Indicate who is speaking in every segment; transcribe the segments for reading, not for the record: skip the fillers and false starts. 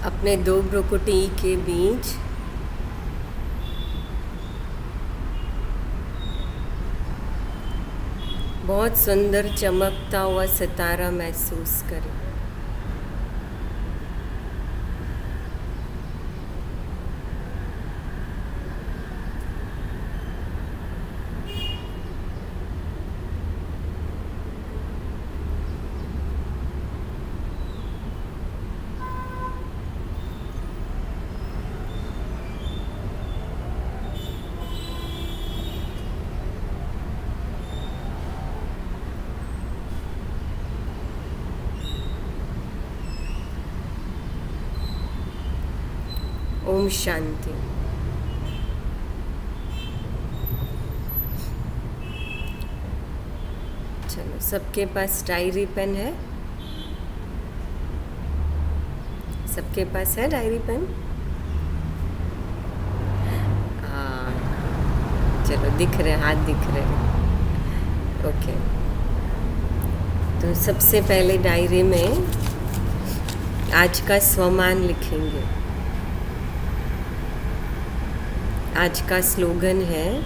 Speaker 1: अपने दो भ्रुकुटी के बीच बहुत सुंदर चमकता हुआ सितारा महसूस करें। ओम शांति। चलो, सबके पास डायरी पेन है? सबके पास है डायरी पेन? हाँ, चलो, दिख रहे, हाथ दिख रहे। ओके, तो सबसे पहले डायरी में आज का स्वमान लिखेंगे। आज का स्लोगन है,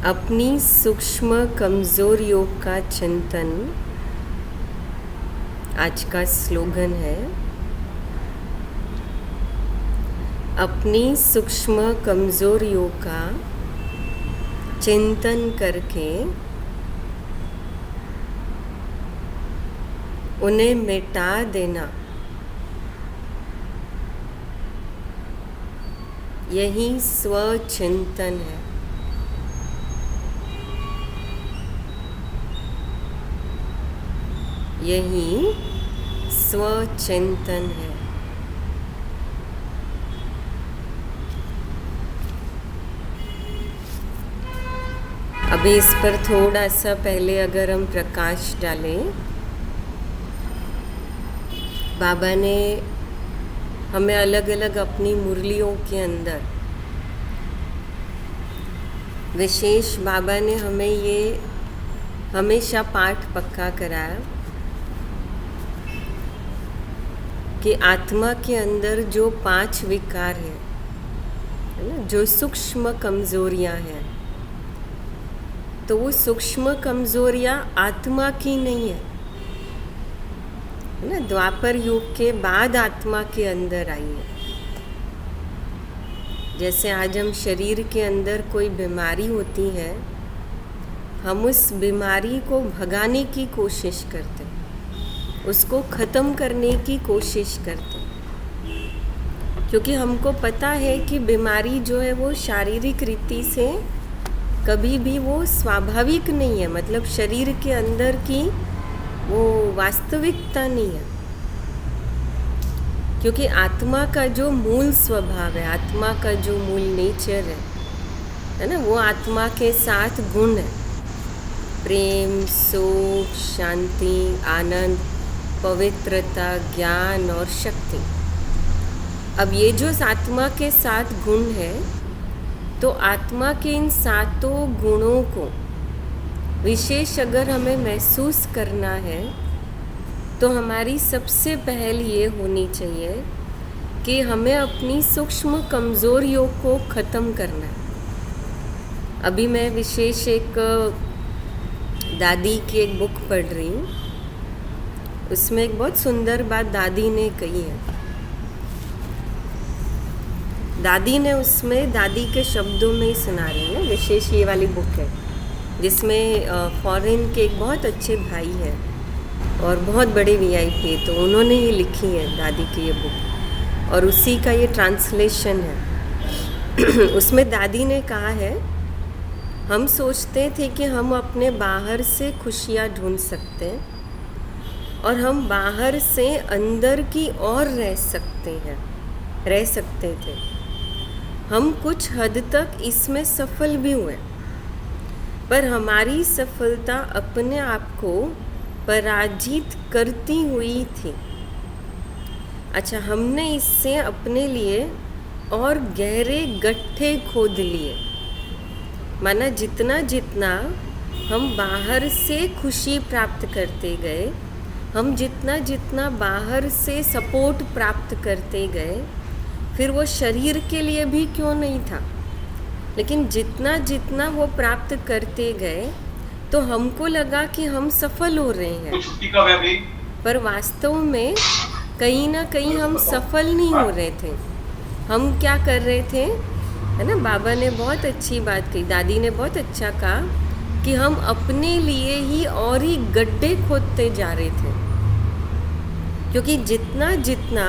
Speaker 1: अपनी सूक्ष्म कमजोरियों का चिंतन। आज का स्लोगन है, अपनी सूक्ष्म कमजोरियों का चिंतन करके उन्हें मिटा देना, यही स्वचिंतन है। यही स्वचिंतन है। अभी इस पर थोड़ा सा पहले अगर हम प्रकाश डालें, बाबा ने हमें अलग अलग अपनी मुरलियों के अंदर, विशेष बाबा ने हमें ये हमेशा पाठ पक्का कराया कि आत्मा के अंदर जो 5 विकार है ना, जो सूक्ष्म कमजोरियां हैं, तो वो सूक्ष्म कमजोरियां आत्मा की नहीं है ना, द्वापर युग के बाद आत्मा के अंदर आई है। जैसे आज हम शरीर के अंदर कोई बीमारी होती है, हम उस बीमारी को भगाने की कोशिश करते हैं, उसको ख़त्म करने की कोशिश करते हैं, क्योंकि हमको पता है कि बीमारी जो है वो शारीरिक रीति से कभी भी वो स्वाभाविक नहीं है, मतलब शरीर के अंदर की वो वास्तविकता नहीं है। क्योंकि आत्मा का जो मूल स्वभाव है, आत्मा का जो मूल नेचर है ना, वो आत्मा के 7 गुण है, प्रेम, सुख, शांति, आनंद, पवित्रता, ज्ञान और शक्ति। अब ये जो आत्मा के 7 गुण है, तो आत्मा के इन 7 गुणों को विशेष अगर हमें महसूस करना है, तो हमारी सबसे पहल ये होनी चाहिए कि हमें अपनी सूक्ष्म कमजोरियों को ख़त्म करना है। अभी मैं विशेष एक दादी की एक बुक पढ़ रही हूँ, उसमें एक बहुत सुंदर बात दादी ने कही है। दादी ने उसमें दादी के शब्दों में ही सुना रही है, विशेष ये वाली बुक है जिसमें फॉरेन के एक बहुत अच्छे भाई हैं और बहुत बड़े वीआईपी, तो उन्होंने ये लिखी है दादी की ये बुक, और उसी का ये ट्रांसलेशन है। उसमें दादी ने कहा है, हम सोचते थे कि हम अपने बाहर से खुशियाँ ढूंढ सकते हैं और हम बाहर से अंदर की ओर रह सकते थे। हम कुछ हद तक इसमें सफल भी हुए, पर हमारी सफलता अपने आप को पराजित करती हुई थी। अच्छा, हमने इससे अपने लिए और गहरे गड्ढे खोद लिए, माना जितना जितना हम बाहर से खुशी प्राप्त करते गए, हम जितना जितना बाहर से सपोर्ट प्राप्त करते गए, फिर वो शरीर के लिए भी क्यों नहीं था, लेकिन जितना जितना वो प्राप्त करते गए तो हमको लगा कि हम सफल हो रहे हैं,
Speaker 2: छुट्टी कब है भाई?
Speaker 1: पर वास्तव में कहीं ना कहीं हम सफल नहीं हो रहे थे। हम क्या कर रहे थे, है ना, बाबा ने बहुत अच्छी बात कही, दादी ने बहुत अच्छा कहा कि हम अपने लिए ही और ही गड्ढे खोदते जा रहे थे। क्योंकि जितना जितना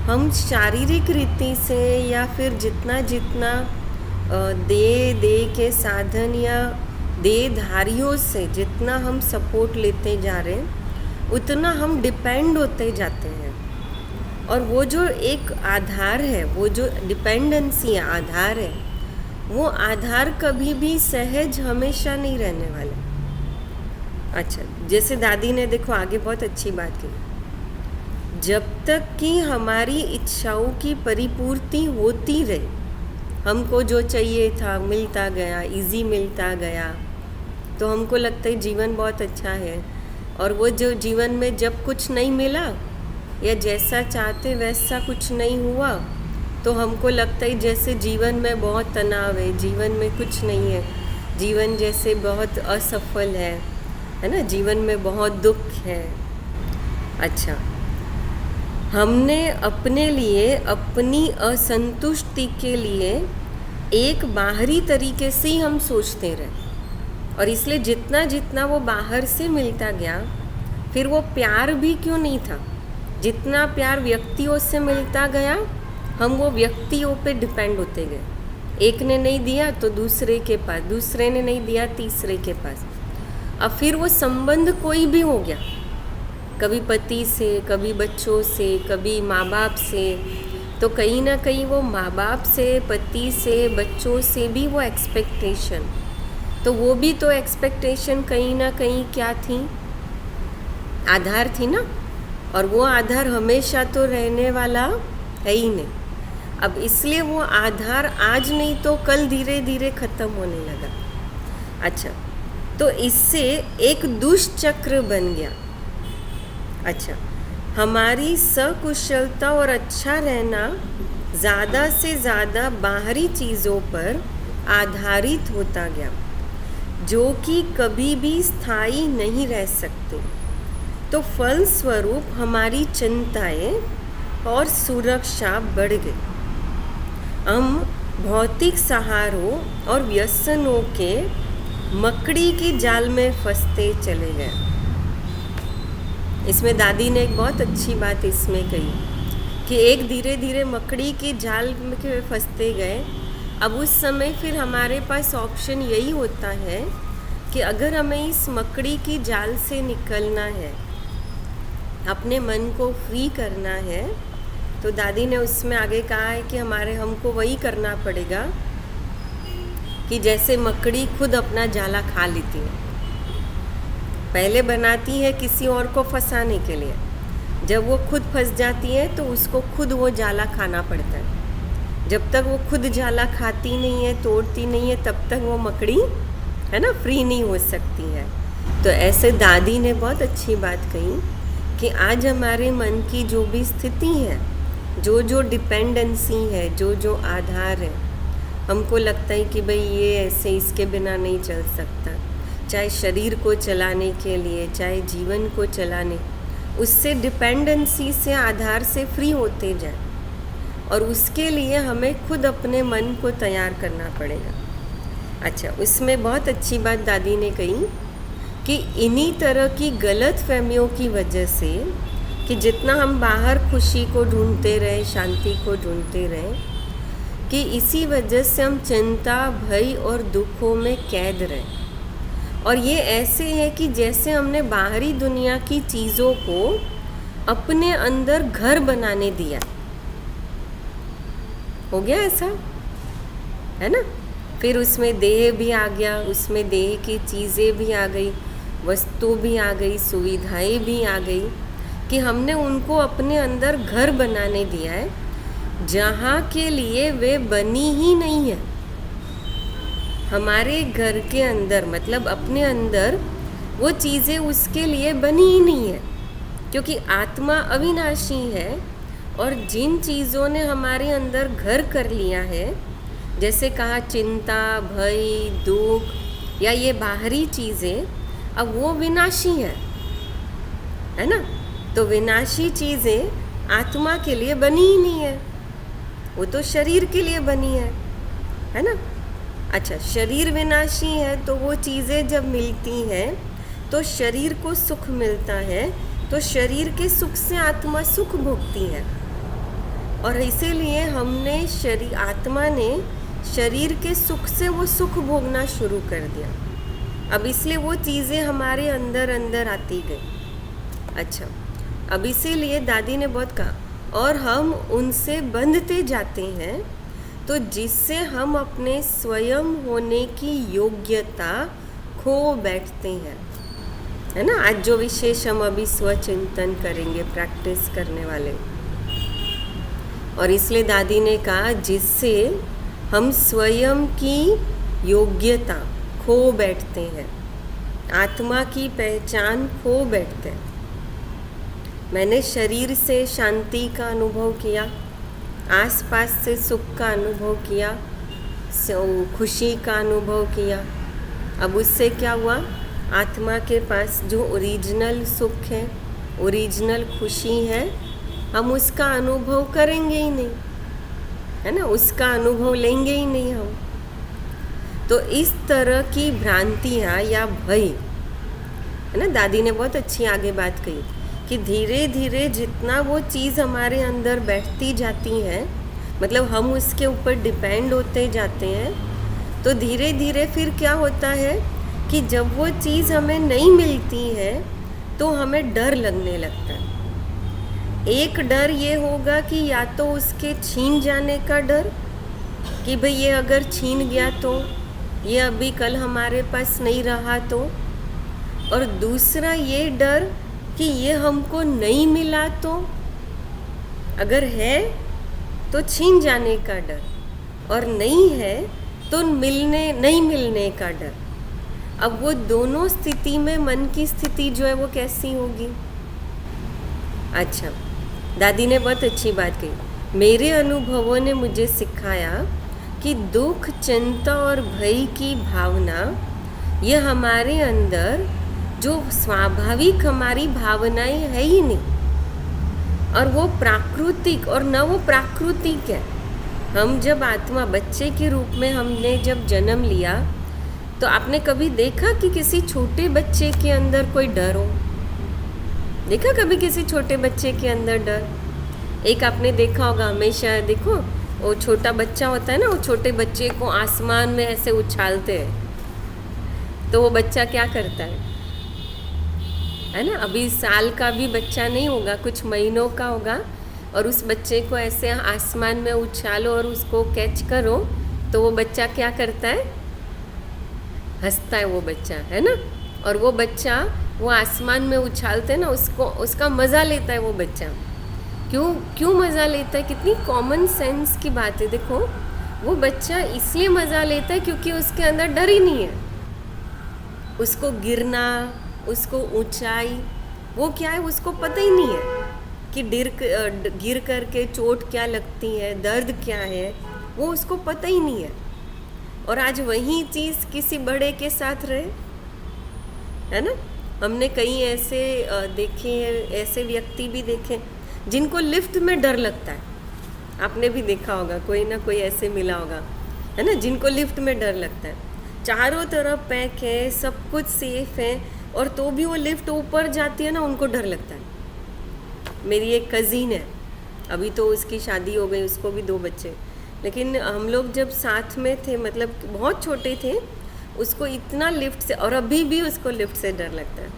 Speaker 1: हम शारीरिक रीति से या फिर जितना जितना दे के साधन या देहधारियों से जितना हम सपोर्ट लेते जा रहे हैं, उतना हम डिपेंड होते जाते हैं। और वो जो एक आधार है, वो जो डिपेंडेंसी है, आधार है, वो आधार कभी भी सहज हमेशा नहीं रहने वाला। अच्छा, जैसे दादी ने देखो आगे बहुत अच्छी बात की, जब तक कि हमारी इच्छाओं की परिपूर्ति होती रही, हमको जो चाहिए था मिलता गया, इजी मिलता गया, तो हमको लगता है जीवन बहुत अच्छा है। और वो जो जीवन में जब कुछ नहीं मिला या जैसा चाहते वैसा कुछ नहीं हुआ, तो हमको लगता है जैसे जीवन में बहुत तनाव है, जीवन में कुछ नहीं है, जीवन जैसे बहुत असफल है ना, जीवन में बहुत दुख है। अच्छा, हमने अपने लिए अपनी असंतुष्टि के लिए एक बाहरी तरीके से ही हम सोचते रहे, और इसलिए जितना जितना वो बाहर से मिलता गया, फिर वो प्यार भी क्यों नहीं था, जितना प्यार व्यक्तियों से मिलता गया, हम वो व्यक्तियों पे डिपेंड होते गए। एक ने नहीं दिया तो दूसरे के पास, दूसरे ने नहीं दिया तीसरे के पास। अब फिर वो संबंध कोई भी हो गया, कभी पति से, कभी बच्चों से, कभी माँ बाप से, तो कहीं ना कहीं वो माँ बाप से, पति से, बच्चों से भी वो एक्सपेक्टेशन, तो वो भी तो एक्सपेक्टेशन कहीं ना कहीं क्या थी, आधार थी ना। और वो आधार हमेशा तो रहने वाला है ही नहीं। अब इसलिए वो आधार आज नहीं तो कल धीरे धीरे ख़त्म होने लगा। अच्छा, तो इससे एक दुष्चक्र बन गया। अच्छा, हमारी सकुशलता और अच्छा रहना ज़्यादा से ज़्यादा बाहरी चीज़ों पर आधारित होता गया, जो कि कभी भी स्थायी नहीं रह सकते। तो फलस्वरूप हमारी चिंताएं और सुरक्षा बढ़ गई। हम भौतिक सहारों और व्यसनों के मकड़ी की जाल में फंसते चले गए। इसमें दादी ने एक बहुत अच्छी बात इसमें कही कि एक धीरे धीरे मकड़ी की जाल में फंसते गए। अब उस समय फिर हमारे पास ऑप्शन यही होता है कि अगर हमें इस मकड़ी की जाल से निकलना है, अपने मन को फ्री करना है, तो दादी ने उसमें आगे कहा है कि हमको वही करना पड़ेगा कि जैसे मकड़ी खुद अपना जाला खा लेती है। पहले बनाती है किसी और को फंसाने के लिए, जब वो खुद फंस जाती है तो उसको खुद वो जाला खाना पड़ता है। जब तक वो खुद जाला खाती नहीं है, तोड़ती नहीं है, तब तक वो मकड़ी, है ना, फ्री नहीं हो सकती है। तो ऐसे दादी ने बहुत अच्छी बात कही कि आज हमारे मन की जो भी स्थिति है, जो जो डिपेंडेंसी है, जो जो आधार है, हमको लगता है कि भाई ये ऐसे इसके बिना नहीं चल सकता, चाहे शरीर को चलाने के लिए, चाहे जीवन को चलाने, उससे डिपेंडेंसी से, आधार से फ्री होते जाए। और उसके लिए हमें खुद अपने मन को तैयार करना पड़ेगा। अच्छा, उसमें बहुत अच्छी बात दादी ने कही कि इन्हीं तरह की गलत फहमियों की वजह से कि जितना हम बाहर खुशी को ढूंढते रहे, शांति को ढूंढते रहे, कि इसी वजह से हम चिंता, भय और दुखों में कैद रहे। और ये ऐसे है कि जैसे हमने बाहरी दुनिया की चीज़ों को अपने अंदर घर बनाने दिया। हो गया ऐसा, है ना। फिर उसमें देह भी आ गया, उसमें देह की चीज़ें भी आ गई, वस्तु भी आ गई, सुविधाएं भी आ गई, कि हमने उनको अपने अंदर घर बनाने दिया है, जहाँ के लिए वे बनी ही नहीं है। हमारे घर के अंदर, मतलब अपने अंदर, वो चीज़ें उसके लिए बनी ही नहीं है। क्योंकि आत्मा अविनाशी है और जिन चीज़ों ने हमारे अंदर घर कर लिया है, जैसे कहा चिंता, भय, दुख या ये बाहरी चीज़ें, अब वो विनाशी है ना। तो विनाशी चीज़ें आत्मा के लिए बनी ही नहीं है, वो तो शरीर के लिए बनी है ना। अच्छा, शरीर विनाशी है तो वो चीज़ें जब मिलती हैं तो शरीर को सुख मिलता है, तो शरीर के सुख से आत्मा सुख भोगती है। और इसीलिए आत्मा ने शरीर के सुख से वो सुख भोगना शुरू कर दिया। अब इसलिए वो चीज़ें हमारे अंदर अंदर आती गई। अच्छा, अब इसीलिए दादी ने बहुत कहा, और हम उनसे बंधते जाते हैं, तो जिससे हम अपने स्वयं होने की योग्यता खो बैठते हैं, है ना। आज जो विशेष हम अभी स्वचिंतन करेंगे प्रैक्टिस करने वाले, और इसलिए दादी ने कहा जिससे हम स्वयं की योग्यता खो बैठते हैं, आत्मा की पहचान खो बैठते हैं। मैंने शरीर से शांति का अनुभव किया, आसपास से सुख का अनुभव किया, खुशी का अनुभव किया। अब उससे क्या हुआ, आत्मा के पास जो ओरिजिनल सुख है, ओरिजिनल खुशी है, हम उसका अनुभव करेंगे ही नहीं, है ना, उसका अनुभव लेंगे ही नहीं हम। तो इस तरह की भ्रांतियाँ या भय, है ना, दादी ने बहुत अच्छी आगे बात कही कि धीरे धीरे जितना वो चीज़ हमारे अंदर बैठती जाती है, मतलब हम उसके ऊपर डिपेंड होते जाते हैं, तो धीरे धीरे फिर क्या होता है कि जब वो चीज़ हमें नहीं मिलती है तो हमें डर लगने लगता है। एक डर ये होगा कि या तो उसके छीन जाने का डर, कि भाई ये अगर छीन गया तो, ये अभी कल हमारे पास नहीं रहा तो, और दूसरा ये डर कि ये हमको नहीं मिला तो, अगर है तो छीन जाने का डर, और नहीं है तो नहीं मिलने का डर। अब वो दोनों स्थिति में मन की स्थिति जो है वो कैसी होगी। अच्छा, दादी ने बहुत अच्छी बात कही, मेरे अनुभवों ने मुझे सिखाया कि दुख, चिंता और भय की भावना ये हमारे अंदर जो स्वाभाविक हमारी भावनाएं है ही नहीं, और वो प्राकृतिक, और न वो प्राकृतिक है। हम जब आत्मा बच्चे के रूप में हमने जब जन्म लिया, तो आपने कभी देखा कि किसी छोटे बच्चे के अंदर कोई डर हो? देखा कभी किसी छोटे बच्चे के अंदर डर? एक आपने देखा होगा, हमेशा देखो वो छोटा बच्चा होता है ना, वो छोटे बच्चे को आसमान में ऐसे उछालते हैं, तो वो बच्चा क्या करता है ना। अभी साल का भी बच्चा नहीं होगा, कुछ महीनों का होगा, और उस बच्चे को ऐसे आसमान में उछालो और उसको कैच करो, तो वो बच्चा क्या करता है, हंसता है वो बच्चा, है ना। और वो बच्चा वो आसमान में उछालते हैं ना, उसका मज़ा लेता है वो बच्चा। क्यों मज़ा लेता है? कितनी कॉमन सेंस की बात है। देखो, वो बच्चा इसलिए मज़ा लेता है क्योंकि उसके अंदर डर ही नहीं है। उसको गिरना, उसको ऊंचाई, वो क्या है उसको पता ही नहीं है कि गिर करके चोट क्या लगती है, दर्द क्या है, वो उसको पता ही नहीं है। और आज वही चीज़ किसी बड़े के साथ रहे, है ना। हमने कई ऐसे देखे हैं, ऐसे व्यक्ति भी देखे जिनको लिफ्ट में डर लगता है। आपने भी देखा होगा, कोई ना कोई ऐसे मिला होगा, है ना, जिनको लिफ्ट में डर लगता है। चारों तरफ पैक है, सब कुछ सेफ है, और तो भी वो लिफ्ट ऊपर जाती है ना, उनको डर लगता है। मेरी एक कज़िन है, अभी तो उसकी शादी हो गई, उसको भी 2 बच्चे, लेकिन हम लोग जब साथ में थे, मतलब बहुत छोटे थे, उसको इतना लिफ्ट से, और अभी भी उसको लिफ्ट से डर लगता है,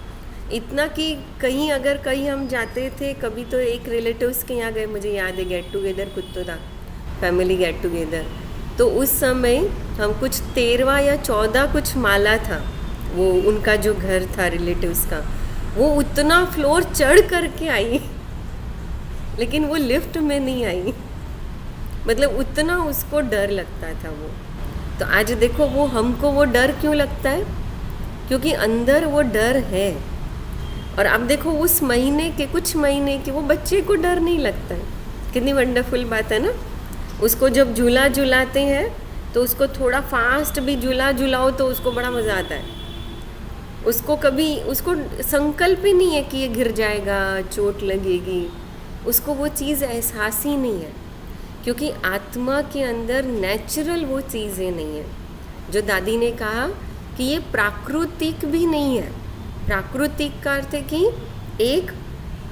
Speaker 1: इतना कि कहीं हम जाते थे, कभी तो एक रिलेटिव्स के यहाँ गए, मुझे याद है, गेट टुगेदर कुछ तो था, फैमिली गेट टुगेदर, तो उस समय हम कुछ 13वां या 14 कुछ माला था, वो उनका जो घर था रिलेटिव्स का, वो उतना फ्लोर चढ़ करके आई, लेकिन वो लिफ्ट में नहीं आई, मतलब उतना उसको डर लगता था वो। तो आज देखो, वो हमको वो डर क्यों लगता है? क्योंकि अंदर वो डर है, और अब देखो उस महीने के, कुछ महीने के, वो बच्चे को डर नहीं लगता है। कितनी वंडरफुल बात है ना। उसको जब झूला झुलाते हैं तो उसको थोड़ा फास्ट भी झूला झुलाओ तो उसको बड़ा मज़ा आता है। उसको कभी, उसको संकल्प ही नहीं है कि ये गिर जाएगा, चोट लगेगी, उसको वो चीज़ एहसास ही नहीं है, क्योंकि आत्मा के अंदर नेचुरल वो चीज़ें नहीं है। जो दादी ने कहा कि ये प्राकृतिक भी नहीं है। प्राकृतिक का अर्थ है कि एक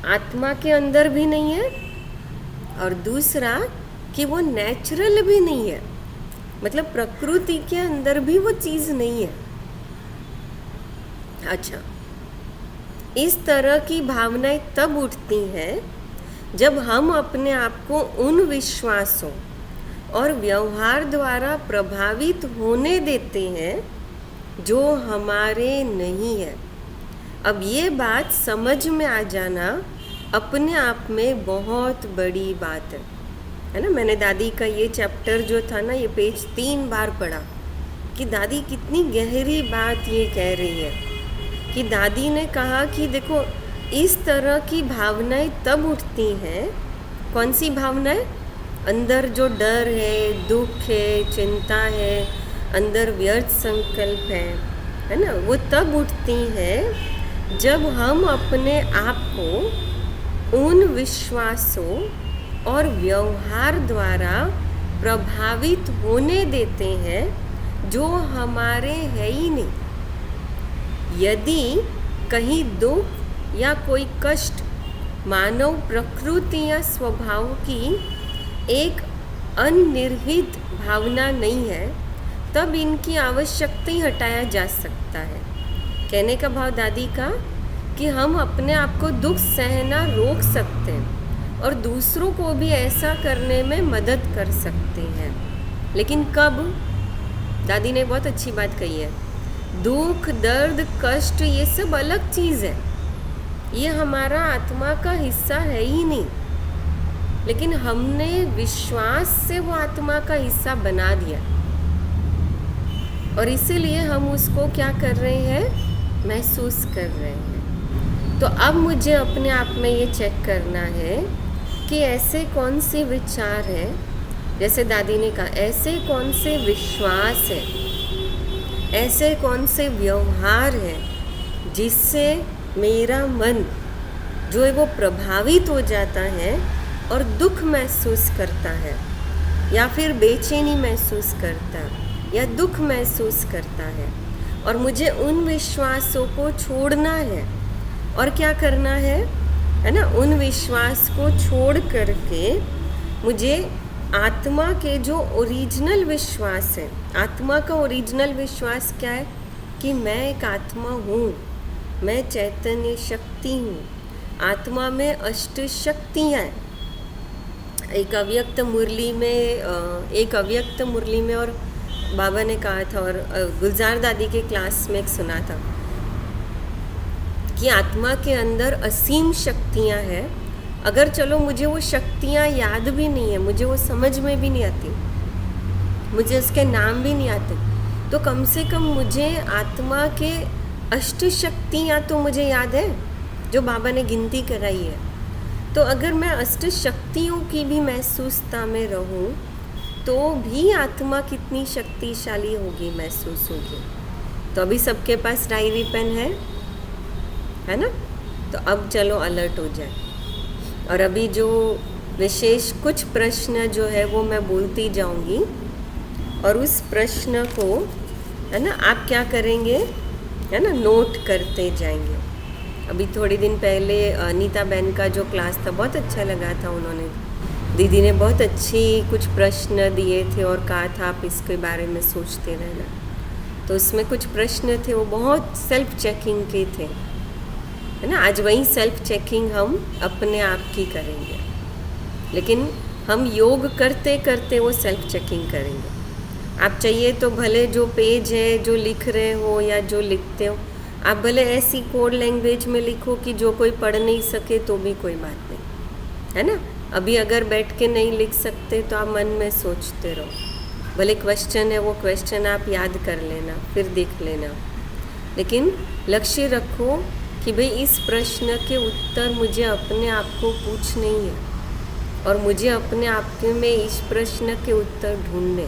Speaker 1: आत्मा के अंदर भी नहीं है, और दूसरा कि वो नेचुरल भी नहीं है, मतलब प्रकृति के अंदर भी वो चीज़ नहीं है। अच्छा, इस तरह की भावनाएं तब उठती हैं जब हम अपने आप को उन विश्वासों और व्यवहार द्वारा प्रभावित होने देते हैं जो हमारे नहीं है। अब ये बात समझ में आ जाना अपने आप में बहुत बड़ी बात है ना। मैंने दादी का ये चैप्टर जो था ना, ये पेज 3 बार पढ़ा कि दादी कितनी गहरी बात ये कह रही है। कि दादी ने कहा कि देखो, इस तरह की भावनाएं तब उठती हैं, कौन सी भावनाएं? अंदर जो डर है, दुख है, चिंता है, अंदर व्यर्थ संकल्प है ना, वो तब उठती हैं जब हम अपने आप को उन विश्वासों और व्यवहार द्वारा प्रभावित होने देते हैं जो हमारे है ही नहीं। यदि कहीं दुख या कोई कष्ट मानव प्रकृति या स्वभाव की एक अनिर्हित भावना नहीं है, तब इनकी आवश्यकता ही हटाया जा सकता है। कहने का भाव दादी का कि हम अपने आप को दुख सहना रोक सकते हैं और दूसरों को भी ऐसा करने में मदद कर सकते हैं। लेकिन कब? दादी ने बहुत अच्छी बात कही है, दुख, दर्द, कष्ट ये सब अलग चीज़ है, ये हमारा आत्मा का हिस्सा है ही नहीं, लेकिन हमने विश्वास से वो आत्मा का हिस्सा बना दिया, और इसीलिए हम उसको क्या कर रहे हैं? महसूस कर रहे हैं। तो अब मुझे अपने आप में ये चेक करना है कि ऐसे कौन से विचार हैं, जैसे दादी ने कहा, ऐसे कौन से विश्वास है, ऐसे कौन से व्यवहार है जिससे मेरा मन जो है वो प्रभावित हो जाता है और दुख महसूस करता है, या फिर बेचैनी महसूस करता है, या दुख महसूस करता है, और मुझे उन विश्वासों को छोड़ना है। और क्या करना है ना? उन विश्वास को छोड़ करके मुझे आत्मा के जो ओरिजिनल विश्वास है, आत्मा का ओरिजिनल विश्वास क्या है? कि मैं एक आत्मा हूँ, मैं चैतन्य शक्ति हूँ, आत्मा में अष्ट शक्तियाँ हैं। एक अव्यक्त मुरली में और बाबा ने कहा था, और गुलजार दादी के क्लास में एक सुना था कि आत्मा के अंदर असीम शक्तियाँ हैं। अगर चलो मुझे वो शक्तियाँ याद भी नहीं है, मुझे वो समझ में भी नहीं आती, मुझे उसके नाम भी नहीं आते, तो कम से कम मुझे आत्मा के अष्ट शक्तियाँ तो मुझे याद है जो बाबा ने गिनती कराई है। तो अगर मैं अष्ट शक्तियों की भी महसूसता में रहूं तो भी आत्मा कितनी शक्तिशाली होगी, महसूस होगी। तो अभी सबके पास डायरी पेन है ना? तो अब चलो अलर्ट हो जाए। और अभी जो विशेष कुछ प्रश्न जो है वो मैं बोलती जाऊंगी, और उस प्रश्न को है ना आप क्या करेंगे, है ना, नोट करते जाएंगे। अभी थोड़ी दिन पहले अनीता बहन का जो क्लास था बहुत अच्छा लगा था। उन्होंने, दीदी ने बहुत अच्छी कुछ प्रश्न दिए थे और कहा था आप इसके बारे में सोचते रहना। तो उसमें कुछ प्रश्न थे वो बहुत सेल्फ चेकिंग के थे, है ना। आज वही सेल्फ चेकिंग हम अपने आप की करेंगे, लेकिन हम योग करते करते वो सेल्फ चेकिंग करेंगे। आप चाहिए तो भले जो पेज है जो लिख रहे हो या जो लिखते हो, आप भले ऐसी कोड लैंग्वेज में लिखो कि जो कोई पढ़ नहीं सके तो भी कोई बात नहीं, है ना। अभी अगर बैठ के नहीं लिख सकते तो आप मन में सोचते रहो। भले क्वेश्चन है वो क्वेश्चन आप याद कर लेना, फिर देख लेना, लेकिन लक्ष्य रखो कि भाई इस प्रश्न के उत्तर मुझे अपने आप को पूछने ही है और मुझे अपने आप के में इस प्रश्न के उत्तर ढूंढने।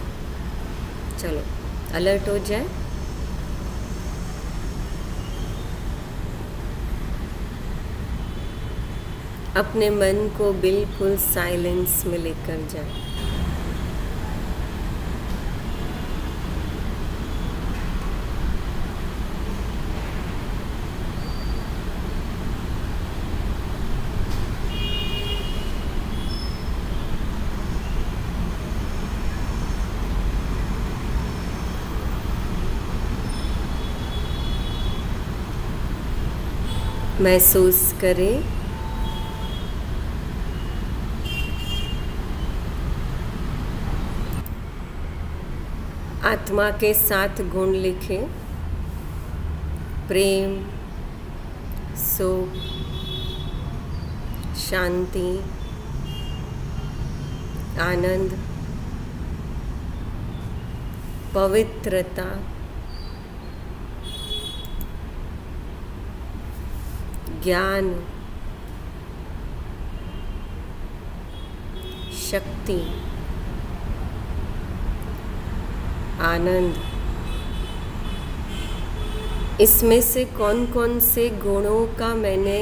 Speaker 1: चलो अलर्ट हो जाए। अपने मन को बिल्कुल साइलेंस में लेकर जाए। महसूस करें आत्मा के 7 गुण लिखे। प्रेम, सुख, शांति, आनंद, पवित्रता, ज्ञान, शक्ति, आनंद। इसमें से कौन कौन से गुणों का मैंने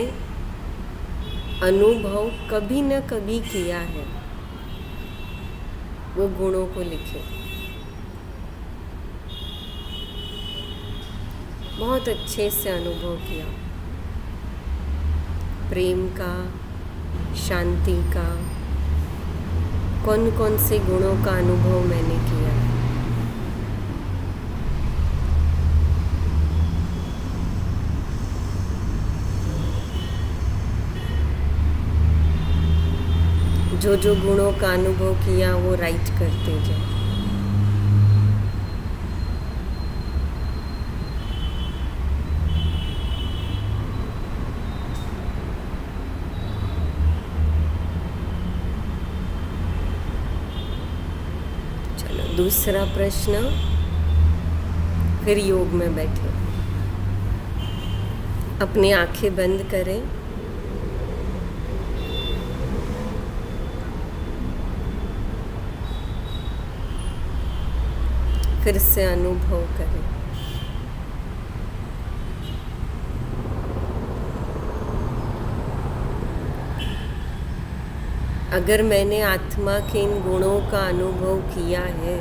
Speaker 1: अनुभव कभी न कभी किया है, वो गुणों को लिखें। बहुत अच्छे से अनुभव किया, प्रेम का, शांति का, कौन कौन से गुणों का अनुभव मैंने किया। जो जो गुणों का अनुभव किया वो राइट करते जाए। चलो दूसरा प्रश्न, फिर योग में बैठे। अपनी आंखें बंद करें। फिर से अनुभव करें। अगर मैंने आत्मा के इन गुणों का अनुभव किया है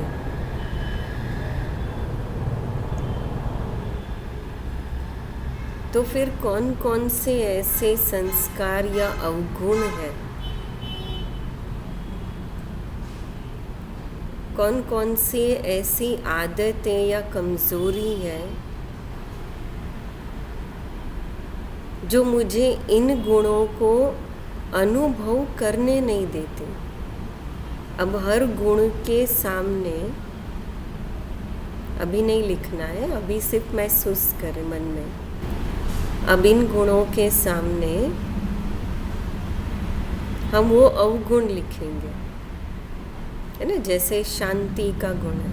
Speaker 1: तो फिर कौन कौन से ऐसे संस्कार या अवगुण हैं, कौन कौन सी ऐसी आदतें या कमज़ोरी है जो मुझे इन गुणों को अनुभव करने नहीं देते। अब हर गुण के सामने अभी नहीं लिखना है, अभी सिर्फ महसूस करें मन में। अब इन गुणों के सामने हम वो अवगुण लिखेंगे, है ना। जैसे शांति का गुण है,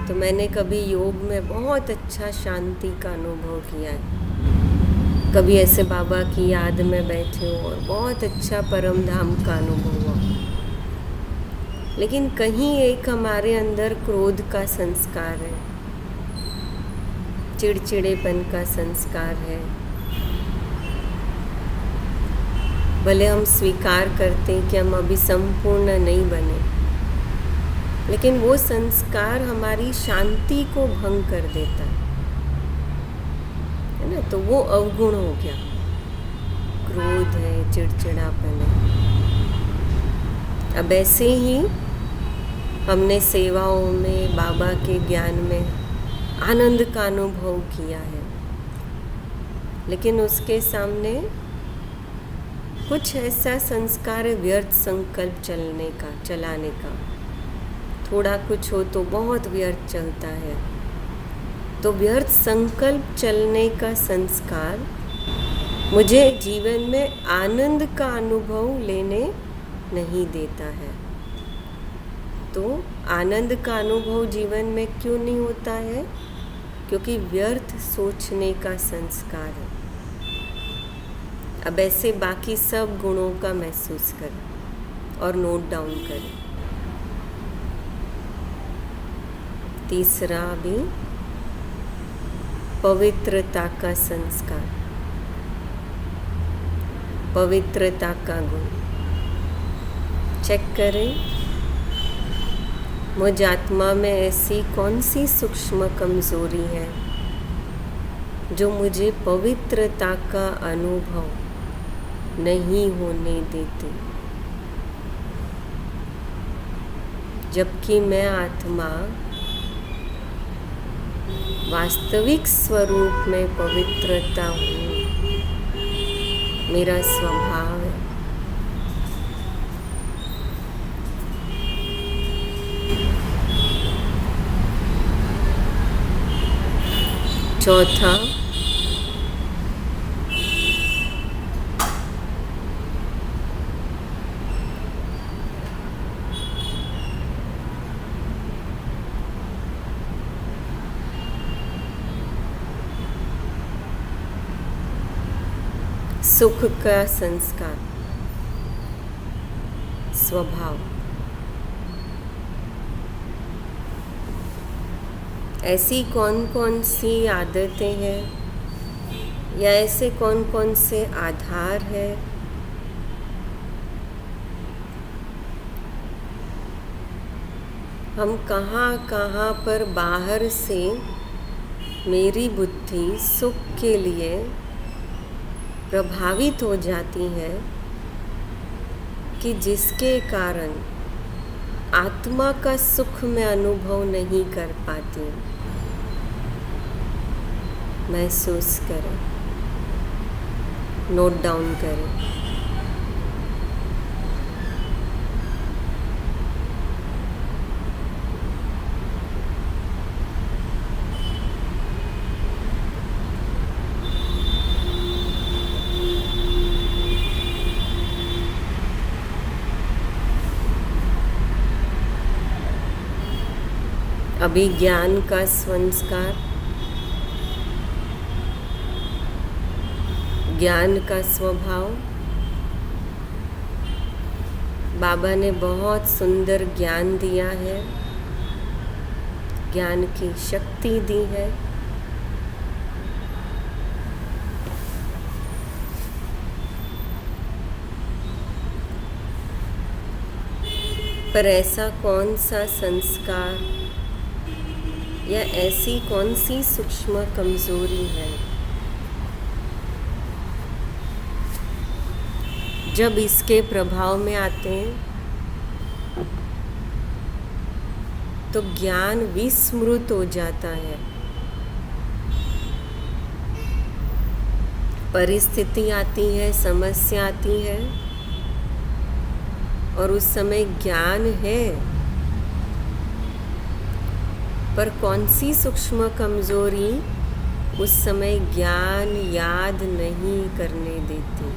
Speaker 1: तो मैंने कभी योग में बहुत अच्छा शांति का अनुभव किया है। कभी ऐसे बाबा की याद में बैठे हो और बहुत अच्छा परम धाम का अनुभव हुआ। लेकिन कहीं एक हमारे अंदर क्रोध का संस्कार है, चिड़चिड़ेपन का संस्कार है। भले हम स्वीकार करते हैं कि हम अभी संपूर्ण नहीं बने, लेकिन वो संस्कार हमारी शांति को भंग कर देता है ना। तो वो अवगुण हो गया, क्रोध है, चिड़चिड़ापन है। अब ऐसे ही हमने सेवाओं में, बाबा के ज्ञान में आनंद का अनुभव किया है, लेकिन उसके सामने कुछ ऐसा संस्कार है व्यर्थ संकल्प चलाने का। थोड़ा कुछ हो तो बहुत व्यर्थ चलता है। तो व्यर्थ संकल्प चलने का संस्कार मुझे जीवन में आनंद का अनुभव लेने नहीं देता है। तो आनंद का अनुभव जीवन में क्यों नहीं होता है? क्योंकि व्यर्थ सोचने का संस्कार है। अब ऐसे बाकी सब गुणों का महसूस करें और नोट डाउन करें। तीसरा भी पवित्रता का संस्कार, पवित्रता का गुण। चेक करें मुझ आत्मा में ऐसी कौन सी सूक्ष्म कमजोरी है जो मुझे पवित्रता का अनुभव नहीं होने देती, जबकि मैं आत्मा वास्तविक स्वरूप में पवित्रता हूँ, मेरा स्वभाव है। चौथा, सुख का संस्कार, स्वभाव। ऐसी कौन कौन सी आदतें हैं या ऐसे कौन कौन से आधार है हम कहाँ कहाँ पर बाहर से मेरी बुद्धि सुख के लिए प्रभावित हो जाती है कि जिसके कारण आत्मा का सुख मैं अनुभव नहीं कर पाती। महसूस करें, नोट डाउन करें। अभी ज्ञान का संस्कार, ज्ञान का स्वभाव। बाबा ने बहुत सुंदर ज्ञान दिया है, ज्ञान की शक्ति दी है। पर ऐसा कौन सा संस्कार या ऐसी कौन सी सूक्ष्म कमजोरी है जब इसके प्रभाव में आते हैं तो ज्ञान विस्मृत हो जाता है। परिस्थिति आती है, समस्या आती है और उस समय ज्ञान है, पर कौन सी सूक्ष्म कमजोरी उस समय ज्ञान याद नहीं करने देती।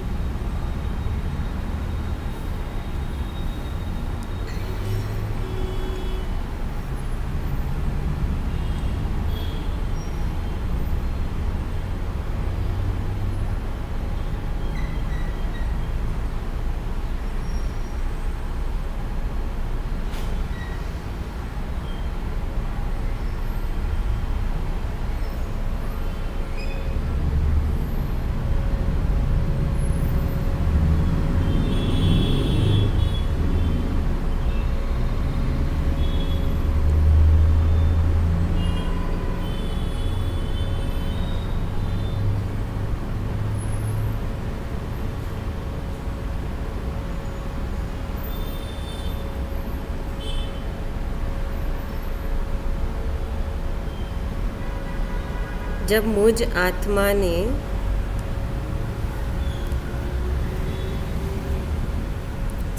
Speaker 1: जब मुझ आत्मा ने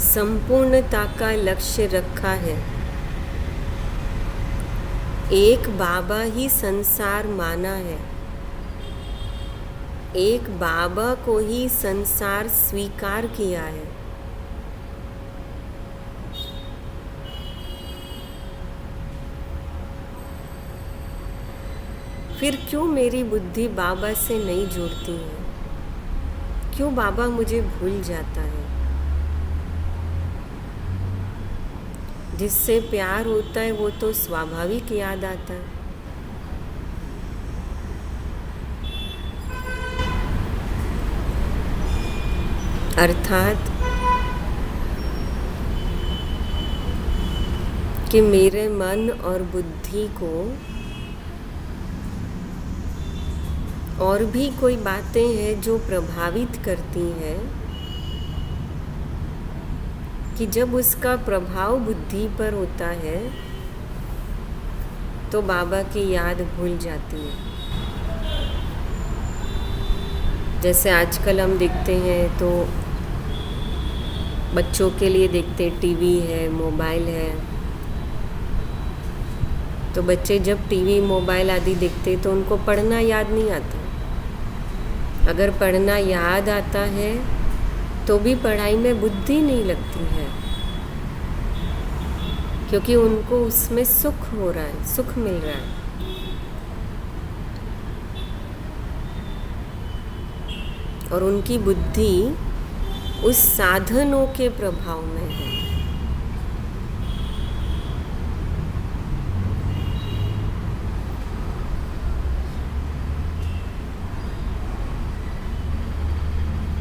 Speaker 1: संपूर्णता का लक्ष्य रखा है, एक बाबा ही संसार माना है, एक बाबा को ही संसार स्वीकार किया है, फिर क्यों मेरी बुद्धि बाबा से नहीं जुड़ती है? क्यों बाबा मुझे भूल जाता है। जिससे प्यार होता है वो तो स्वाभाविक याद आता है। अर्थात कि मेरे मन और बुद्धि को और भी कोई बातें हैं जो प्रभावित करती हैं, कि जब उसका प्रभाव बुद्धि पर होता है तो बाबा की याद भूल जाती है। जैसे आजकल हम देखते हैं तो बच्चों के लिए देखते टीवी है, मोबाइल है, तो बच्चे जब टीवी मोबाइल आदि देखते तो उनको पढ़ना याद नहीं आता। अगर पढ़ना याद आता है तो भी पढ़ाई में बुद्धि नहीं लगती है, क्योंकि उनको उसमें सुख हो रहा है, सुख मिल रहा है। और उनकी बुद्धि उस साधनों के प्रभाव में है।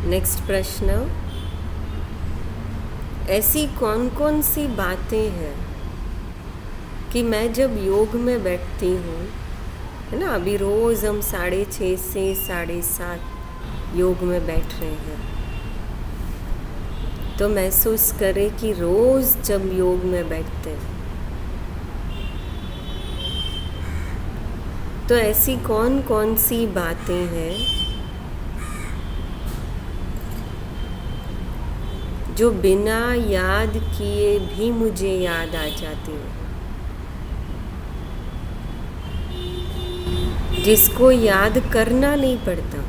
Speaker 1: नेक्स्ट प्रश्न, ऐसी कौन कौन सी बातें हैं कि मैं जब योग में बैठती हूँ, है ना, अभी रोज़ हम 6:30 से 7:30 योग में बैठ रहे हैं, तो महसूस करें कि रोज़ जब योग में बैठते हैं तो ऐसी कौन कौन सी बातें हैं जो बिना याद किए भी मुझे याद आ जाती है, जिसको याद करना नहीं पड़ता।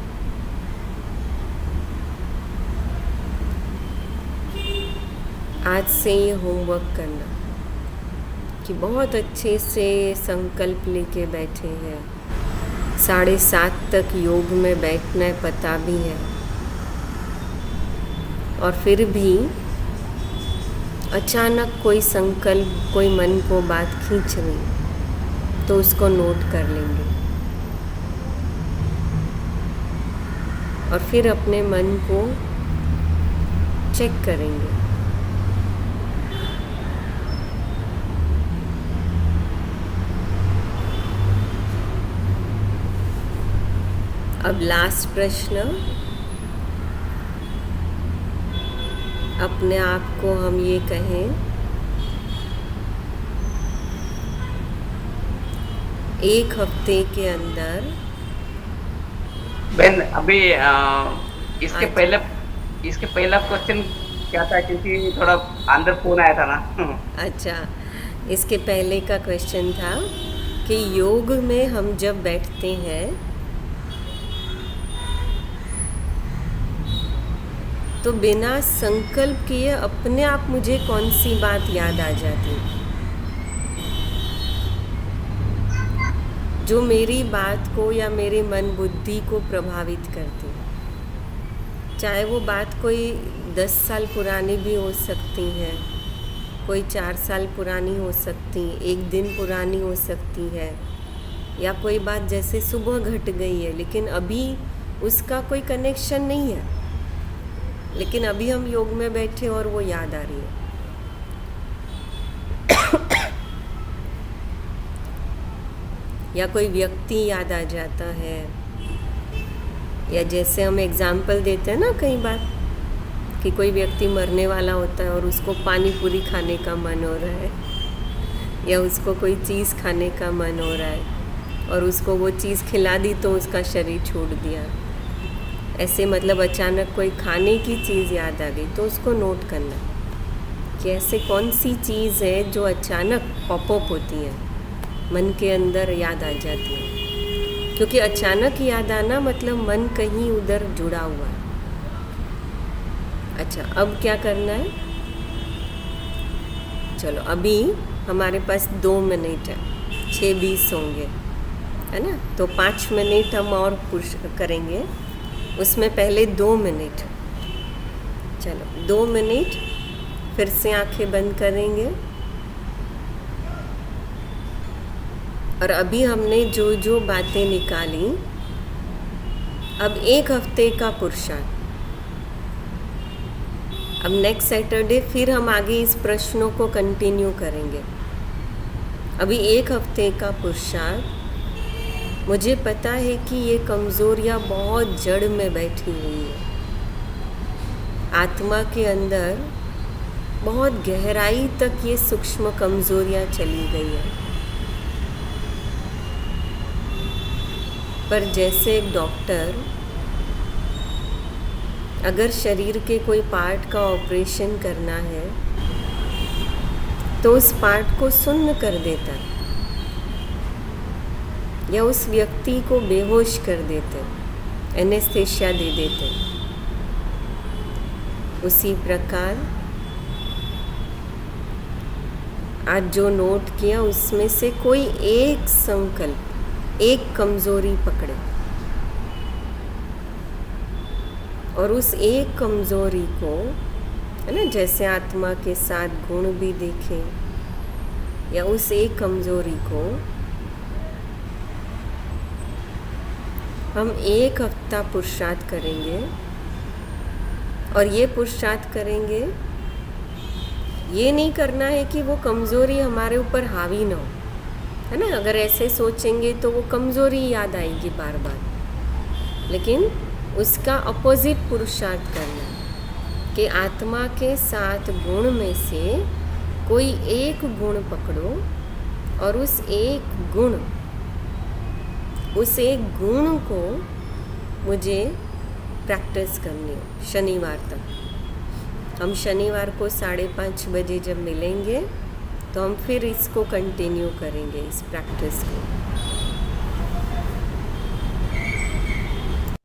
Speaker 1: आज से ये होमवर्क करना कि बहुत अच्छे से संकल्प लेके बैठे हैं, 7:30 तक योग में बैठना है, पता भी है, और फिर भी अचानक कोई संकल्प, कोई मन को बात खींच रही, तो उसको नोट कर लेंगे और फिर अपने मन को चेक करेंगे। अब लास्ट प्रश्न, अपने आप को हम ये कहें, एक हफ्ते के अंदर
Speaker 2: बहन अभी इसके पहला क्वेश्चन क्या था, क्योंकि थोड़ा अंदर फोन आया था ना।
Speaker 1: अच्छा, इसके पहले का क्वेश्चन था कि योग में हम जब बैठते हैं तो बिना संकल्प किए अपने आप मुझे कौन सी बात याद आ जाती, जो मेरी बात को या मेरे मन बुद्धि को प्रभावित करती। चाहे वो बात कोई 10 साल पुरानी भी हो सकती है, कोई 4 साल पुरानी हो सकती, एक दिन पुरानी हो सकती है, या कोई बात जैसे सुबह घट गई है लेकिन अभी उसका कोई कनेक्शन नहीं है, लेकिन अभी हम योग में बैठे और वो याद आ रही है। या कोई व्यक्ति याद आ जाता है, या जैसे हम एग्जाम्पल देते हैं ना कई बार कि कोई व्यक्ति मरने वाला होता है और उसको पानी पूरी खाने का मन हो रहा है, या उसको कोई चीज़ खाने का मन हो रहा है और उसको वो चीज़ खिला दी तो उसका शरीर छोड़ दिया। ऐसे मतलब अचानक कोई खाने की चीज़ याद आ गई तो उसको नोट करना कि ऐसे कौन सी चीज़ है जो अचानक पॉपअप होती है, मन के अंदर याद आ जाती है, क्योंकि अचानक याद आना मतलब मन कहीं उधर जुड़ा हुआ है। अच्छा, अब क्या करना है, चलो अभी हमारे पास 2 मिनट है, 6:20 होंगे, है ना, तो 5 मिनट हम और पुश करेंगे उसमें पहले 2 मिनट, चलो 2 मिनट फिर से आंखें बंद करेंगे। और अभी हमने जो जो बातें निकाली, अब 1 हफ्ते का पुरुषार्थ। अब नेक्स्ट सैटरडे फिर हम आगे इस प्रश्नों को कंटिन्यू करेंगे। अभी 1 हफ्ते का पुरुषार्थ। मुझे पता है कि ये कमज़ोरियाँ बहुत जड़ में बैठी हुई है, आत्मा के अंदर बहुत गहराई तक ये सूक्ष्म कमज़ोरियाँ चली गई है। पर जैसे एक डॉक्टर अगर शरीर के कोई पार्ट का ऑपरेशन करना है तो उस पार्ट को सुन्न कर देता है या उस व्यक्ति को बेहोश कर देते, एनेस्थेशिया दे देते। उसी प्रकार आज जो नोट किया उसमें से कोई एक संकल्प, एक कमज़ोरी पकड़े और उस एक कमज़ोरी को, है ना, जैसे आत्मा के साथ गुण भी देखें, या उस एक कमज़ोरी को हम 1 हफ्ता पुरुषार्थ करेंगे। और ये पुरुषार्थ करेंगे, ये नहीं करना है कि वो कमज़ोरी हमारे ऊपर हावी ना हो, है ना। अगर ऐसे सोचेंगे तो वो कमज़ोरी याद आएगी बार बार, लेकिन उसका अपोजिट पुरुषार्थ करना है कि आत्मा के 7 गुण में से कोई एक गुण पकड़ो और उस एक गुण को मुझे प्रैक्टिस करनी है शनिवार तक। हम शनिवार को 5:30 बजे जब मिलेंगे तो हम फिर इसको कंटिन्यू करेंगे, इस प्रैक्टिस को।